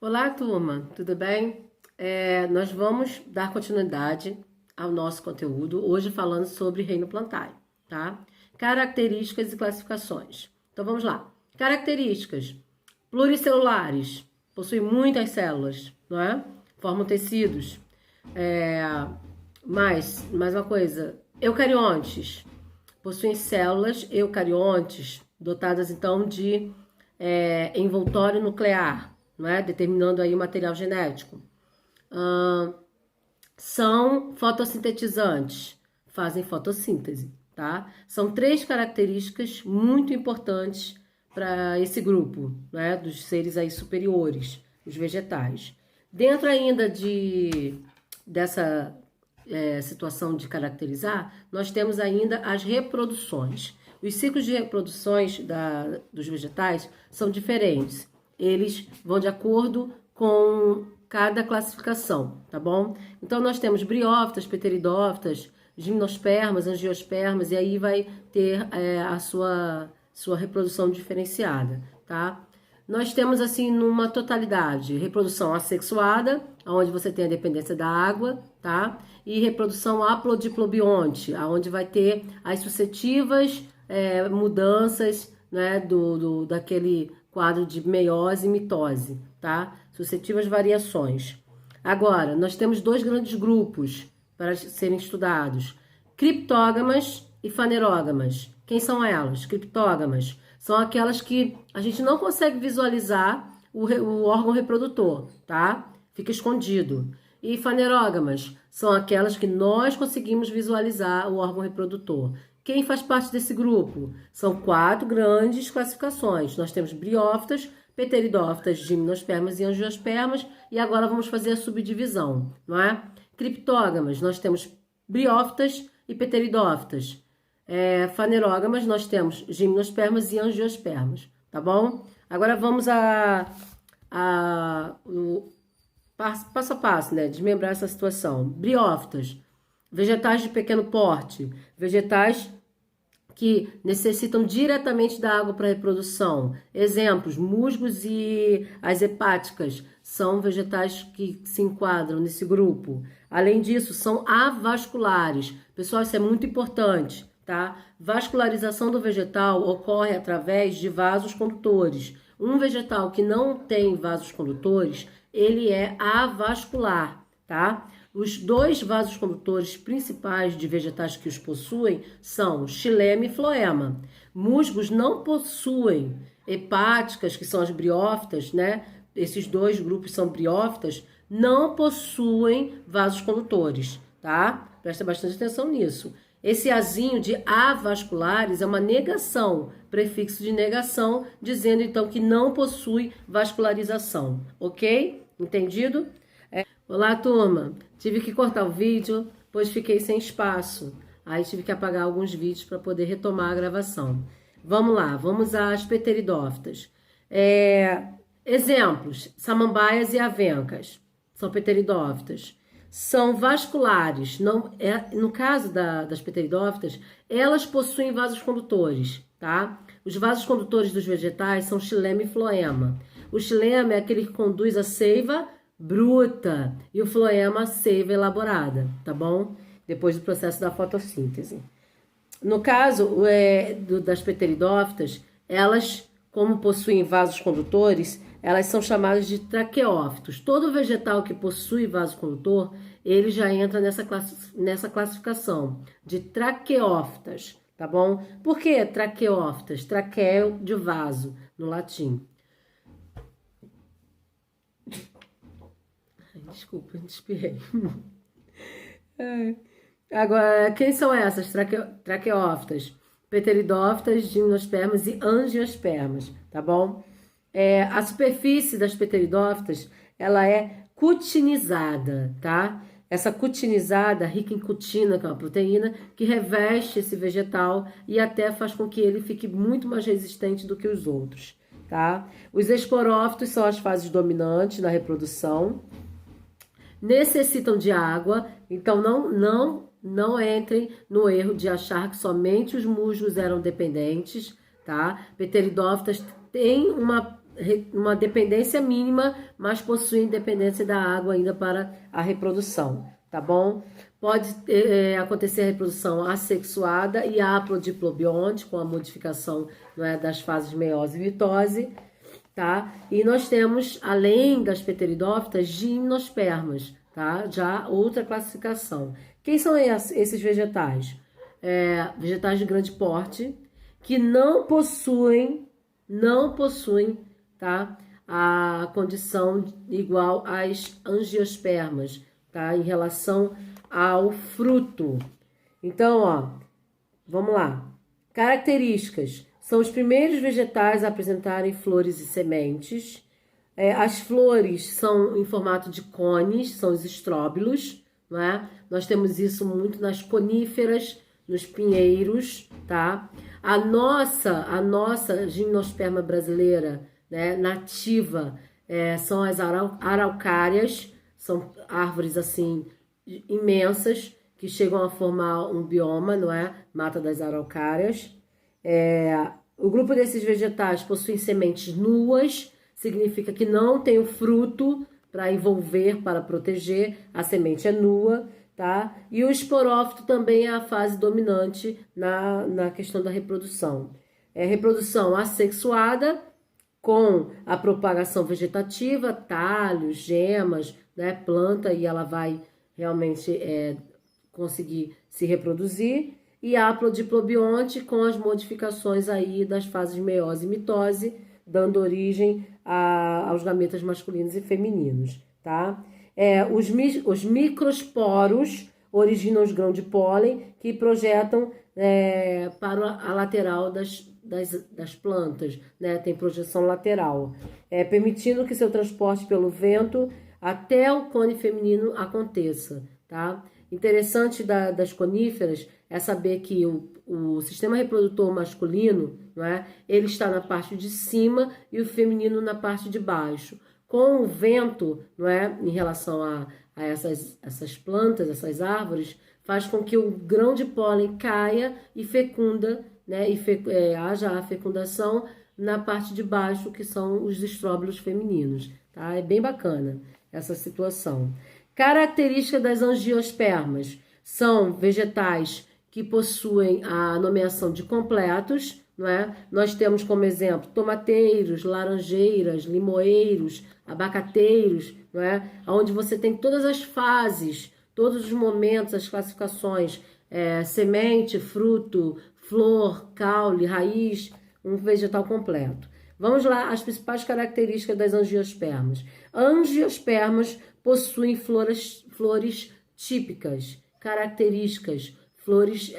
Olá, turma, tudo bem? Nós vamos dar continuidade ao nosso conteúdo, hoje falando sobre reino plantário, tá? Características e classificações. Então vamos lá. Características: pluricelulares, possuem muitas células, não é? Formam tecidos. Mais uma coisa: eucariontes, possuem células eucariontes, dotadas então de envoltório nuclear, não é? Determinando aí o material genético. São fotossintetizantes, fazem fotossíntese, tá? São três características muito importantes para esse grupo, né, dos seres aí superiores, os vegetais. Dentro ainda dessa situação de caracterizar, nós temos ainda as reproduções. Os ciclos de reproduções dos vegetais são diferentes. Eles vão de acordo com cada classificação, tá bom? Então, nós temos briófitas, pteridófitas, gimnospermas, angiospermas, e aí vai ter a sua reprodução diferenciada, tá? Nós temos, assim, numa totalidade, reprodução assexuada, onde você tem a dependência da água, tá? E reprodução aplodiplobionte, onde vai ter as sucessivas mudanças, né, daquele quadro de meiose e mitose, tá? Sucessivas variações. Agora, nós temos dois grandes grupos para serem estudados: criptógamas e fanerógamas. Quem são elas? Criptógamas são aquelas que a gente não consegue visualizar o órgão reprodutor, tá? Fica escondido. E fanerógamas são aquelas que nós conseguimos visualizar o órgão reprodutor. Quem faz parte desse grupo? São quatro grandes classificações. Nós temos briófitas, pteridófitas, gimnospermas e angiospermas, e agora vamos fazer a subdivisão, não é? Criptógamas, nós temos briófitas e pteridófitas. Fanerógamas, nós temos gimnospermas e angiospermas, tá bom? Agora vamos passo a passo, né? Desmembrar essa situação. Briófitas, vegetais de pequeno porte, vegetais que necessitam diretamente da água para reprodução. Exemplos: musgos e as hepáticas são vegetais que se enquadram nesse grupo. Além disso, são avasculares. Pessoal, isso é muito importante, tá? Vascularização do vegetal ocorre através de vasos condutores. Um vegetal que não tem vasos condutores, ele é avascular, tá? Os dois vasos condutores principais de vegetais que os possuem são xilema e floema. Musgos não possuem. Hepáticas, que são as briófitas, né? Esses dois grupos são briófitas, não possuem vasos condutores, tá? Presta bastante atenção nisso. Esse azinho de avasculares é uma negação, prefixo de negação, dizendo então que não possui vascularização, ok? Entendido? Olá, turma. Tive que cortar o vídeo, pois fiquei sem espaço. Aí tive que apagar alguns vídeos para poder retomar a gravação. Vamos lá, vamos às pteridófitas. Exemplos: samambaias e avencas são pteridófitas. São vasculares. No caso das pteridófitas, elas possuem vasos condutores, tá? Os vasos condutores dos vegetais são xilema e floema. O xilema é aquele que conduz a seiva bruta e o floema, a seiva elaborada, tá bom? Depois do processo da fotossíntese. No caso das pteridófitas, elas, como possuem vasos condutores, elas são chamadas de traqueófitos. Todo vegetal que possui vaso condutor, ele já entra nessa classificação de traqueófitas, tá bom? Por que traqueófitas? Traqueo de vaso, no latim. Desculpa, espirrei. Agora, quem são essas traqueófitas? Pteridófitas, gimnospermas e angiospermas, tá bom? A superfície das pteridófitas, ela é cutinizada, tá? Essa cutinizada, rica em cutina, que é uma proteína, que reveste esse vegetal e até faz com que ele fique muito mais resistente do que os outros, tá? Os esporófitos são as fases dominantes na reprodução. Necessitam de água, então não entrem no erro de achar que somente os musgos eram dependentes, tá? Pteridófitas têm uma uma dependência mínima, mas possuem dependência da água ainda para a reprodução, tá bom? Pode acontecer a reprodução assexuada e haplodiplobionte, com a modificação, não é, das fases meiose e mitose, tá? E nós temos, além das pteridófitas, gimnospermas, tá? Já outra classificação. Quem são esses vegetais? Vegetais de grande porte, que não possuem, tá, a condição igual às angiospermas, tá, em relação ao fruto. Então, ó, vamos lá. Características: são os primeiros vegetais a apresentarem flores e sementes. As flores são em formato de cones, são os estróbilos, não é? Nós temos isso muito nas coníferas, nos pinheiros, tá? A nossa gimnosperma brasileira, né, nativa, são as araucárias, são árvores assim imensas que chegam a formar um bioma, não é? Mata das araucárias. O grupo desses vegetais possui sementes nuas, significa que não tem o fruto para envolver, para proteger, a semente é nua. Tá? E o esporófito também é a fase dominante na questão da reprodução. Reprodução assexuada, com a propagação vegetativa, talhos, gemas, né, planta, e ela vai realmente conseguir se reproduzir. E haplodiplobionte, com as modificações aí das fases meiose e mitose, dando origem aos gametas masculinos e femininos, tá? Os microsporos originam os grãos de pólen que projetam para a lateral das plantas, né? Tem projeção lateral, permitindo que seu transporte pelo vento até o cone feminino aconteça, tá? Interessante das coníferas é saber que o sistema reprodutor masculino, não é? Ele está na parte de cima e o feminino na parte de baixo. Com o vento, não é, em relação a essas plantas, essas árvores, faz com que o grão de pólen caia e fecunda, né, haja a fecundação na parte de baixo, que são os estróbilos femininos. Tá? É bem bacana essa situação. Característica das angiospermas: são vegetais que possuem a nomeação de completos, não é? Nós temos como exemplo tomateiros, laranjeiras, limoeiros, abacateiros, não é? Onde você tem todas as fases, todos os momentos, as classificações, semente, fruto, flor, caule, raiz, um vegetal completo. Vamos lá, as principais características das angiospermas. Angiospermas possuem flores típicas, características, flores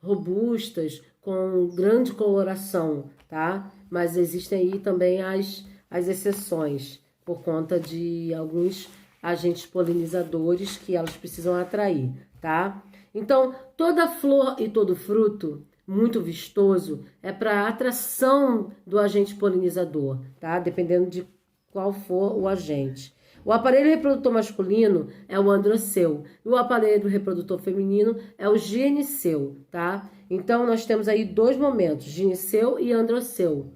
robustas, com grande coloração, tá? Mas existem aí também as exceções, por conta de alguns agentes polinizadores que elas precisam atrair, tá? Então, toda flor e todo fruto muito vistoso é para atração do agente polinizador, tá? Dependendo de qual for o agente. O aparelho reprodutor masculino é o androceu e o aparelho reprodutor feminino é o gineceu, tá? Então, nós temos aí dois momentos, gineceu e androceu.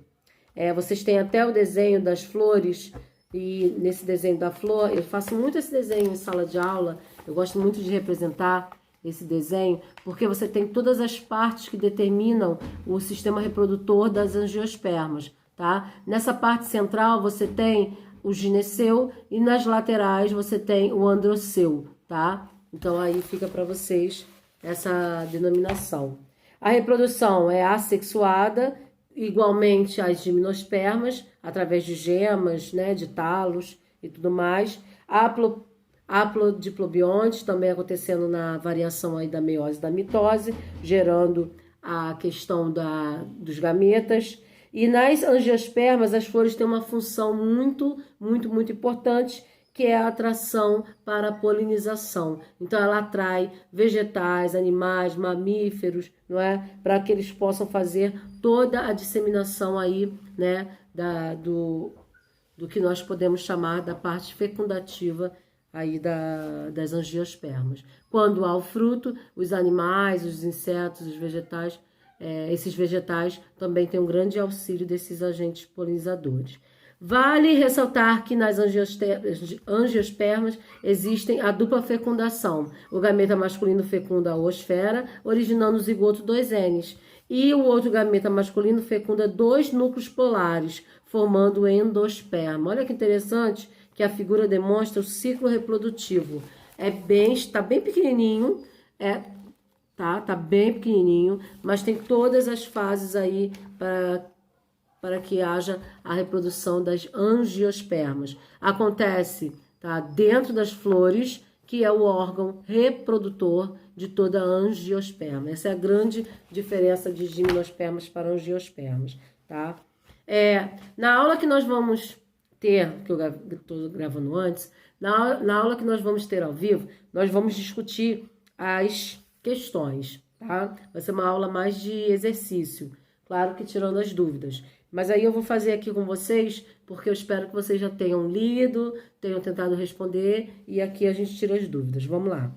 Vocês têm até o desenho das flores, e nesse desenho da flor, eu faço muito esse desenho em sala de aula, eu gosto muito de representar esse desenho, porque você tem todas as partes que determinam o sistema reprodutor das angiospermas, tá? Nessa parte central você tem o gineceu e nas laterais você tem o androceu, tá? Então aí fica para vocês essa denominação. A reprodução é assexuada, igualmente as gimnospermas, através de gemas, né, de talos e tudo mais. Haplodiplobionte, também acontecendo na variação aí da meiose e da mitose, gerando a questão dos gametas. E nas angiospermas, as flores têm uma função muito importante, que é a atração para a polinização. Então, ela atrai vegetais, animais, mamíferos, não é? Para que eles possam fazer toda a disseminação aí, né, do que nós podemos chamar da parte fecundativa aí das angiospermas. Quando há o fruto, os animais, os insetos, os vegetais, esses vegetais também têm um grande auxílio desses agentes polinizadores. Vale ressaltar que nas angiospermas existem a dupla fecundação. O gameta masculino fecunda a oosfera, originando o zigoto 2Ns. E o outro gameta masculino fecunda 2 núcleos polares, formando o endosperma. Olha que interessante que a figura demonstra o ciclo reprodutivo. Está bem pequenininho, tá bem pequenininho, mas tem todas as fases aí para que haja a reprodução das angiospermas. Acontece, tá, dentro das flores, que é o órgão reprodutor de toda a angiosperma. Essa é a grande diferença de gimnospermas para angiospermas, tá? Na aula que nós vamos ter, que eu estou gravando antes, na aula que nós vamos ter ao vivo, nós vamos discutir as questões, tá? Vai ser uma aula mais de exercício, claro que tirando as dúvidas. Mas aí eu vou fazer aqui com vocês, porque eu espero que vocês já tenham lido, tenham tentado responder, e aqui a gente tira as dúvidas. Vamos lá.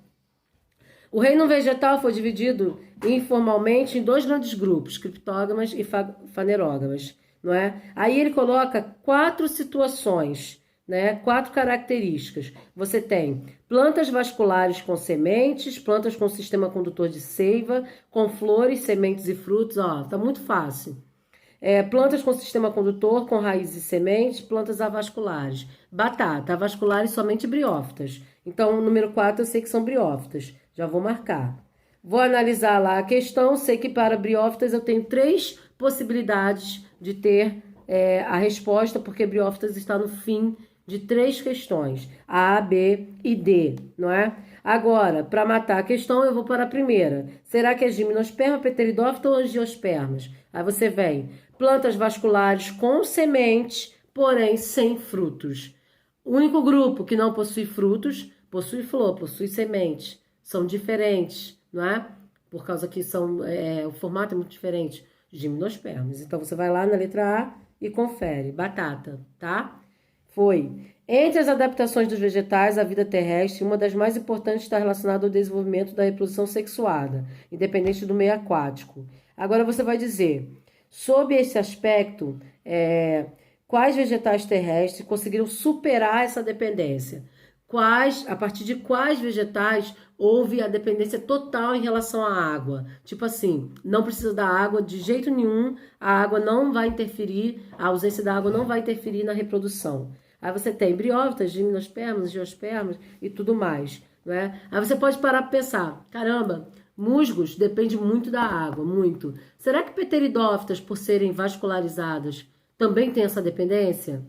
O reino vegetal foi dividido informalmente em 2 grandes grupos, criptógamas e fanerógamas, não é? Aí ele coloca 4 situações, né? 4 características. Você tem plantas vasculares com sementes, plantas com sistema condutor de seiva, com flores, sementes e frutos. Ó, tá muito fácil. Plantas com sistema condutor, com raízes e sementes, plantas avasculares. Batata, avasculares somente briófitas. Então, o número 4 eu sei que são briófitas. Já vou marcar. Vou analisar lá a questão. Sei que para briófitas eu tenho 3 possibilidades de ter a resposta, porque briófitas está no fim de 3 questões. A, B e D, não é? Agora, para matar a questão, eu vou para a primeira. Será que é gimnosperma, pteridófita ou angiospermas? Aí você vem. Plantas vasculares com sementes, porém sem frutos. O único grupo que não possui frutos, possui flor, possui sementes. São diferentes, não é? Por causa que o formato é muito diferente. Gimnospermas. Então, você vai lá na letra A e confere. Batata, tá? Foi. Entre as adaptações dos vegetais à vida terrestre, uma das mais importantes está relacionada ao desenvolvimento da reprodução sexuada, independente do meio aquático. Agora você vai dizer, sob esse aspecto, quais vegetais terrestres conseguiram superar essa dependência? A partir de quais vegetais houve a dependência total em relação à água? Tipo assim, não precisa da água de jeito nenhum, a água não vai interferir, a ausência da água não vai interferir na reprodução. Aí você tem briófitas, gimnospermas, angiospermas e tudo mais, né? Aí você pode parar para pensar, caramba, musgos depende muito da água, muito. Será que pteridófitas, por serem vascularizadas, também tem essa dependência?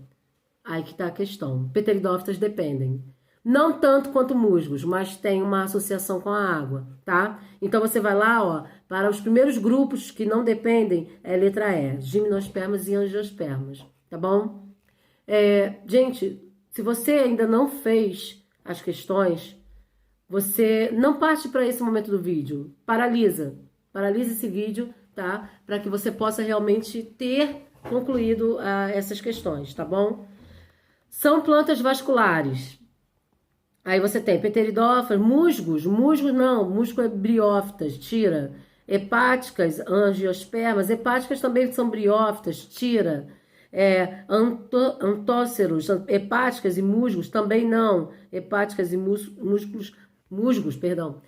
Aí que está a questão. Pteridófitas dependem. Não tanto quanto musgos, mas tem uma associação com a água, tá? Então você vai lá, ó, para os primeiros grupos que não dependem, é letra E, gimnospermas e angiospermas, tá bom? Gente, se você ainda não fez as questões, você não parte para esse momento do vídeo. Paralisa esse vídeo, tá? Para que você possa realmente ter concluído essas questões, tá bom? São plantas vasculares. Aí você tem pteridófitas, musgos não, musgo é briófitas, tira. Hepáticas, angiospermas, hepáticas também são briófitas, tira. Antóceros, hepáticas e musgos também não. Hepáticas e musgos, perdão,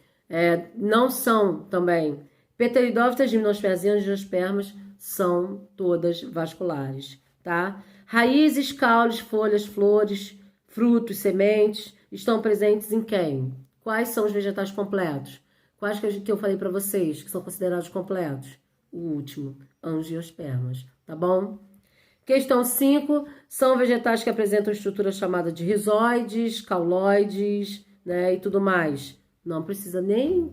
não são também. Pteridófitas, gimnospermas e angiospermas são todas vasculares, tá? Raízes, caules, folhas, flores, frutos, sementes estão presentes em quem? Quais são os vegetais completos? Quais que eu falei para vocês que são considerados completos? O último, angiospermas, tá bom? Questão 5, são vegetais que apresentam estrutura chamada de rizoides, cauloides, né, e tudo mais. Não precisa nem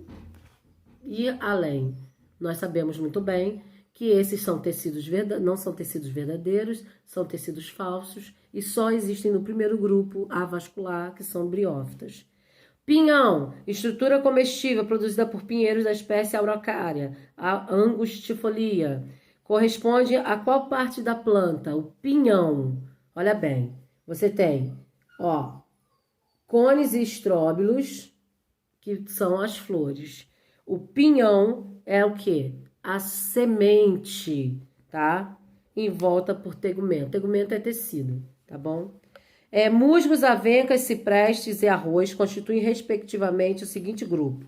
ir além. Nós sabemos muito bem que esses são tecidos não são tecidos verdadeiros, são tecidos falsos e só existem no primeiro grupo avascular, que são briófitas. Pinhão, estrutura comestível produzida por pinheiros da espécie Araucária, a angustifolia. Corresponde a qual parte da planta? O pinhão. Olha bem, você tem, ó, cones e estróbilos, que são as flores. O pinhão é o quê? A semente, tá? em volta por tegumento. Tegumento é tecido, tá bom? Musgos, avencas, ciprestes e arroz constituem, respectivamente, o seguinte grupo.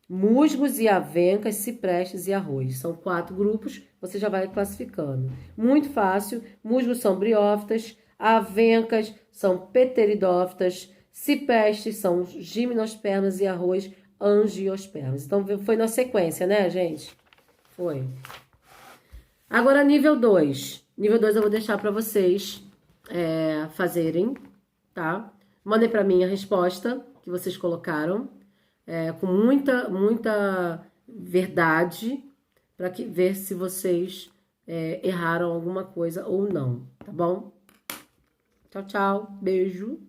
Musgos e avencas, ciprestes e arroz. São 4 grupos, você já vai classificando. Muito fácil. Musgos são briófitas, avencas são pteridófitas, ciprestes são gimnospermas e arroz angiospermas. Então, foi na sequência, né, gente? Foi. Agora, nível 2. Nível 2 eu vou deixar para vocês fazerem, tá? Mandem para mim a resposta que vocês colocaram, com muita verdade, para ver se vocês erraram alguma coisa ou não, tá bom? Tchau, tchau. Beijo.